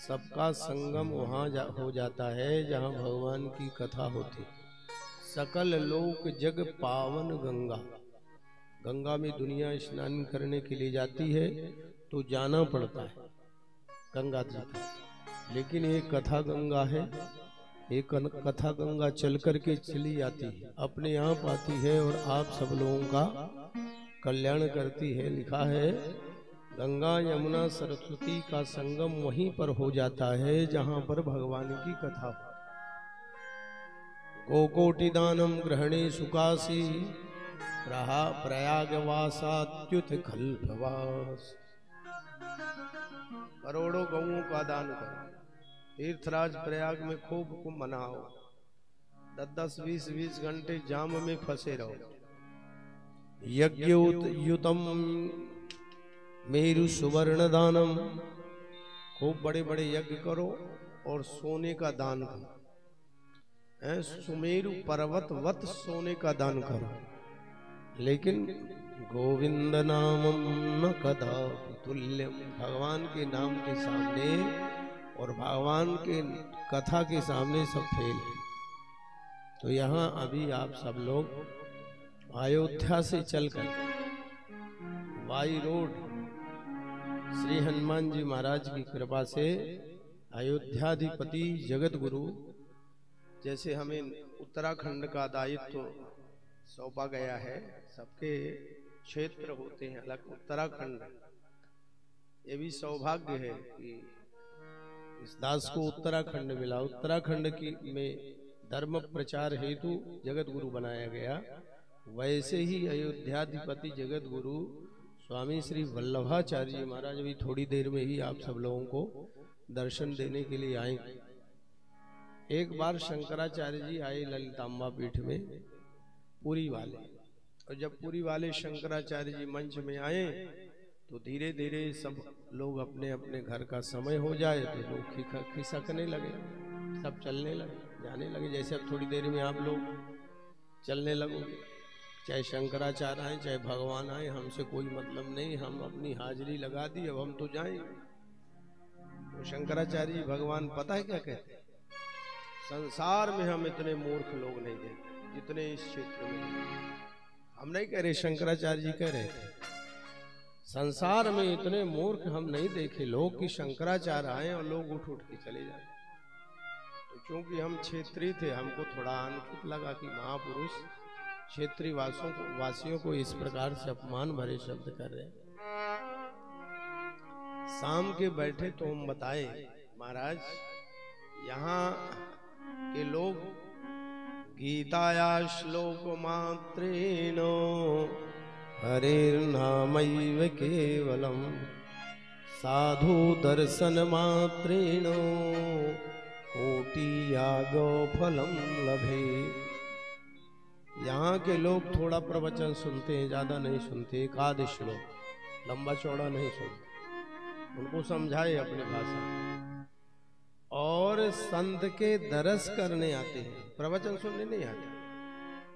सबका संगम वहाँ हो जाता है जहाँ भगवान की कथा होती। सकल लोक जग पावन गंगा, गंगा में दुनिया स्नान करने के लिए जाती है तो जाना पड़ता है गंगा जी का, लेकिन ये कथा गंगा है। एक कथा गंगा चल करके चली जाती है, अपने आप आती है और आप सब लोगों का कल्याण करती है। लिखा है गंगा यमुना सरस्वती का संगम वहीं पर हो जाता है जहां पर भगवान की कथा हो। गोकोटि दानम ग्रहणे सुकासी रहा प्रयागवासात्युत खल्पवास। करोड़ों गौओं का दान करो, तीर्थराज प्रयाग में खूब मनाओ, 10-10, 20-20 घंटे जाम में फंसे रहो। यज्ञयुतम मेरु सुवर्ण दानम, खूब बड़े बड़े यज्ञ करो और सोने का दान करो, सुमेरु पर्वत वत सोने का दान करो। लेकिन गोविंद नामम न कदापि तुल्यम, भगवान के नाम के सामने और भगवान के कथा के सामने सब फेल है। तो यहाँ अभी आप सब लोग अयोध्या से चलकर बाई रोड श्री हनुमान जी महाराज की कृपा से अयोध्याधिपति जगत गुरु, जैसे हमें उत्तराखंड का दायित्व सौंपा गया है, सबके क्षेत्र होते हैं अलग। उत्तराखंड ये भी सौभाग्य है कि इस दास को उत्तराखंड मिला। उत्तराखंड की में धर्म प्रचार हेतु जगत गुरु बनाया गया। वैसे ही अयोध्याधिपति जगत गुरु स्वामी श्री वल्लभाचार्य जी महाराज भी थोड़ी देर में ही आप सब लोगों को दर्शन देने के लिए आएंगे। एक बार शंकराचार्य जी आए ललितांबा पीठ में, पुरी वाले, और जब पुरी वाले शंकराचार्य जी मंच में आए तो धीरे धीरे सब लोग अपने अपने घर का समय हो जाए तो लोग खिसकने लगे, सब चलने लगे, जाने लगे। जैसे अब थोड़ी देर में आप लोग चलने लगोगे, चाहे शंकराचार्य आए चाहे भगवान आए, हमसे कोई मतलब नहीं, हम अपनी हाजिरी लगा दी, अब हम तो जाएंगे। तो शंकराचार्य जी भगवान पता है क्या कहते हैं? संसार में हम इतने मूर्ख लोग नहीं देखे जितने इस क्षेत्र में। हम नहीं कह रहे, शंकराचार्य जी कह रहे थे संसार में इतने मूर्ख हम नहीं देखे लोग कि शंकराचार्य आए और लोग उठ उठ के चले जाए। तो क्योंकि हम क्षेत्रीय थे, हमको थोड़ा अनफिट लगा कि महापुरुष क्षेत्रीय वासियों को इस प्रकार से अपमान भरे शब्द कर रहे हैं। शाम के बैठे तो हम बताए महाराज यहाँ के लोग गीताया श्लोक मात्रेण हरेर्नामैव केवलम साधु दर्शन मात्रेण कोटि यागो फलम लभे। यहाँ के लोग थोड़ा प्रवचन सुनते हैं, ज्यादा नहीं सुनते, एक आध श्लोक, लंबा चौड़ा नहीं सुनते। उनको समझाए अपने भाषा, और संत के दर्श करने आते हैं, प्रवचन सुनने नहीं आते।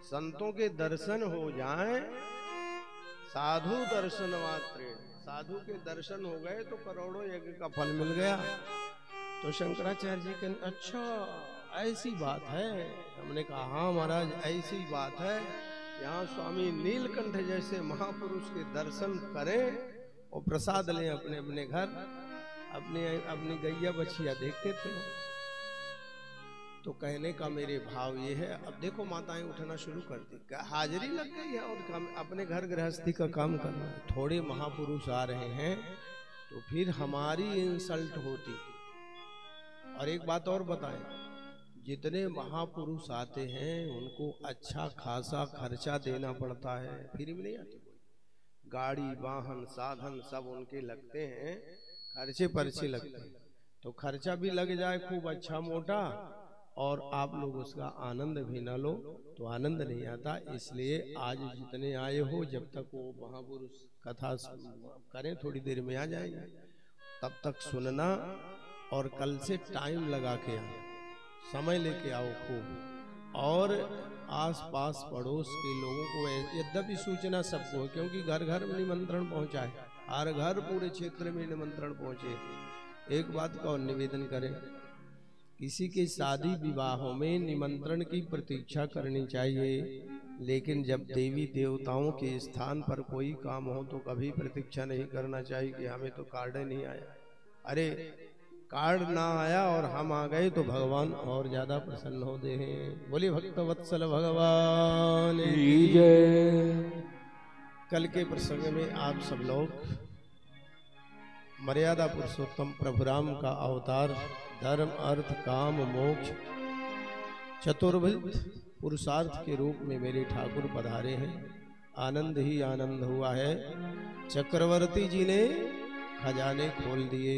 संतों के दर्शन हो जाए, साधु दर्शन मात्र, साधु के दर्शन हो गए तो करोड़ों यज्ञ का फल मिल गया। तो शंकराचार्य जी कहते अच्छा ऐसी बात है। हमने कहा हाँ महाराज ऐसी बात है। यहाँ स्वामी नीलकंठ जैसे महापुरुष के दर्शन करें और प्रसाद लें अपने अपने घर, अपनी गैया बछिया देखते थे। तो कहने का मेरे भाव ये है, अब देखो माताएं उठना शुरू कर दी, हाजिरी लग गई है और अपने घर गृहस्थी का काम करना है। थोड़े महापुरुष आ रहे हैं तो फिर हमारी इंसल्ट होती। और एक बात और बताएं, जितने महापुरुष आते हैं उनको अच्छा खासा खर्चा देना पड़ता है, फ्री में नहीं आते कोई। गाड़ी वाहन साधन सब उनके लगते हैं, खर्चे पर्चे लगते हैं। तो खर्चा भी लग जाए खूब अच्छा मोटा और आप लोग उसका आनंद भी ना लो तो आनंद नहीं आता। इसलिए आज जितने आए हो, जब तक वो महापुरुष कथा करें थोड़ी देर में आ जाएंगे, तब तक सुनना और कल से टाइम लगा के आओ, समय लेके आओ खूब। और आस पास पड़ोस के लोगों को, यद्यपि सूचना सबको है क्योंकि घर घर में निमंत्रण पहुंचा है, हर घर पूरे क्षेत्र में निमंत्रण पहुंचे, एक बात का और निवेदन करें, किसी के शादी विवाहों में निमंत्रण की प्रतीक्षा करनी चाहिए, लेकिन जब देवी देवताओं के स्थान पर कोई काम हो तो कभी प्रतीक्षा नहीं करना चाहिए कि हमें तो कार्ड नहीं आया। अरे कार्ड ना आया और हम आ गए तो भगवान और ज्यादा प्रसन्न होते हैं। बोलिए भक्त वत्सल भगवान की जय। कल के प्रसंग में आप सब लोग मर्यादा पुरुषोत्तम प्रभु राम का अवतार धर्म अर्थ काम मोक्ष चतुर्विध पुरुषार्थ के रूप में मेरे ठाकुर पधारे हैं। आनंद ही आनंद हुआ है। चक्रवर्ती जी ने खजाने खोल दिए।